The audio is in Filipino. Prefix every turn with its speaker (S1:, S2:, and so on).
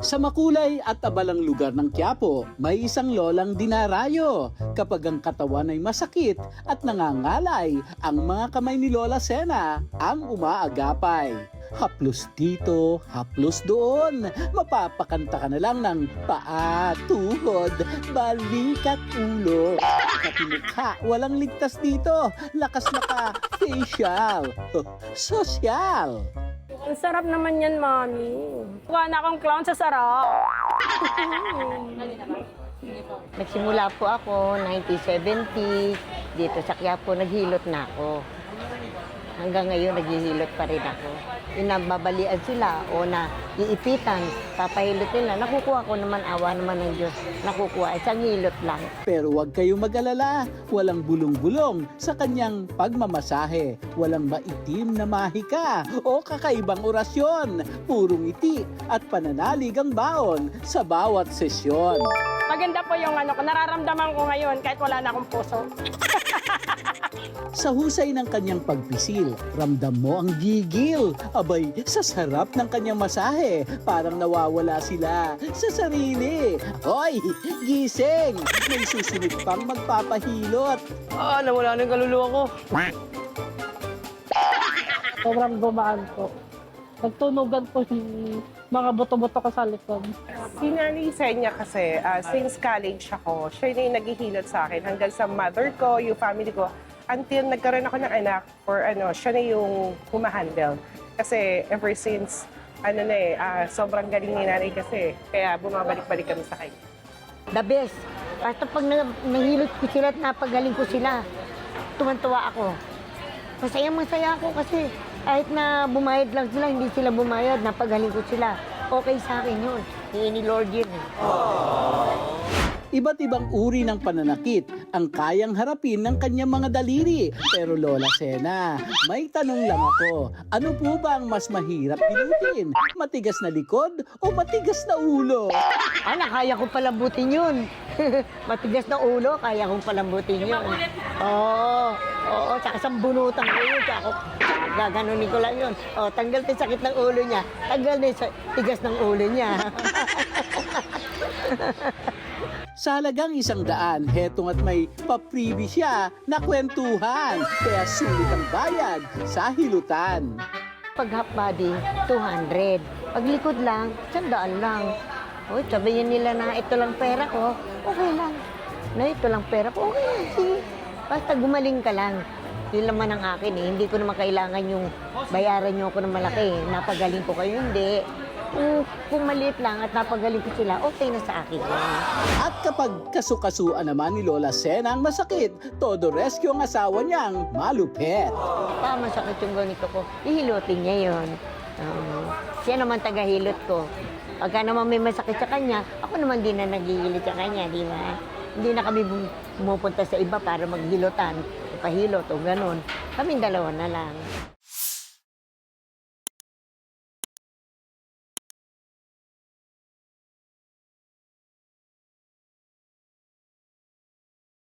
S1: Sa makulay at abalang lugar ng Quiapo, may isang lolang dinarayo. Kapag ang katawan ay masakit at nangangalay, ang mga kamay ni Lola Sena ang umaagapay. Haplos dito, haplos doon. Mapapakanta ka na lang ng paa, tuhod, balikat, ulo. Pati mukha, walang ligtas dito. Lakas maka, facial, social.
S2: Ang sarap naman yan, Mami. Mukha na akong clown sa sarap.
S3: Nagsimula po ako 1970, dito sa Quiapo, naghilot na ako. Hanggang ngayon, naghihilot pa rin ako. Inababalian sila o na iipitan, papahilot nila. Nakukuha ko naman, awa naman ng Diyos. Nakukuha, isang hilot lang.
S1: Pero huwag kayong mag-alala, walang bulong-bulong sa kanyang pagmamasahe. Walang maitim na mahika o kakaibang orasyon. Puro ngiti at pananalig ang baon sa bawat sesyon.
S2: Maganda po yung nararamdaman ko ngayon kahit wala na akong puso.
S1: Sa husay ng kanyang pagpisil, ramdam mo ang gigil. Abay, sa sarap ng kanyang masahe, parang nawawala sila sa sarili. Hoy, gising! May susunod pang magpapahilot.
S4: Nawala na yung kaluluwa ko.
S5: Sobrang gumaan po. Nagtunugan po yung mga buto-buto ko sa likod.
S6: Si Nanay Senya kasi, since college ako, siya yung naghihilot sa akin hanggang sa mother ko, yung family ko. Until nagkaroon ako ng anak, or siya na yung humahandle. Kasi ever since, sobrang galing ni Nanay kasi, kaya bumabalik-balik kami sa kanya.
S3: The best. Basta pag nahilot ko sila at napagaling ko sila, tuwan-tuwa ako. Masaya ako kasi kahit na bumayad lang sila, hindi sila bumayad, napagaling ko sila. Okay sa akin yun. Ni Lord yun.
S1: Iba't ibang uri ng pananakit ang kayang harapin ng kanyang mga daliri. Pero Lola Sena, may tanong lang ako. Ano po ba ang mas mahirap pinutin? Matigas na likod o matigas na ulo?
S3: Kaya ko palambutin yun. Matigas na ulo, kaya kong palambutin yun. Oo, tsaka sambunutan ko yun. Tsaka gaganunin ko lang yun. Tanggal na sakit ng ulo niya. Tanggal na tigas ng ulo niya.
S1: Sa halagang 100, hetong at may papribi siya na kwentuhan. Kaya sulit ang bayad sa hilutan.
S3: Pag half body, 200. Pag likod lang, 100 lang. Uy, sabihin nila na ito lang pera ko, okay lang. Na ito lang pera ko, okay lang. Sige. Basta gumaling ka lang. Yun naman ang akin eh. Hindi ko naman kailangan yung bayaran nyo ako ng malaki. Napagaling ko kayo, hindi. Kung maliit lang at napagaling ko sila, okay na sa akin.
S1: At kapag kasukasuan naman ni Lola Sena ang masakit, todo rescue ang asawa niyang malupet.
S3: Masakit yung ganito ko, ihilutin niya yun. Siya naman tagahilot ko. Pagka naman may masakit sa kanya, ako naman din na naghihilot sa kanya, di ba? Hindi na kami pumupunta sa iba para maghilutan, pahilot o ganun. Kaming dalawa na lang.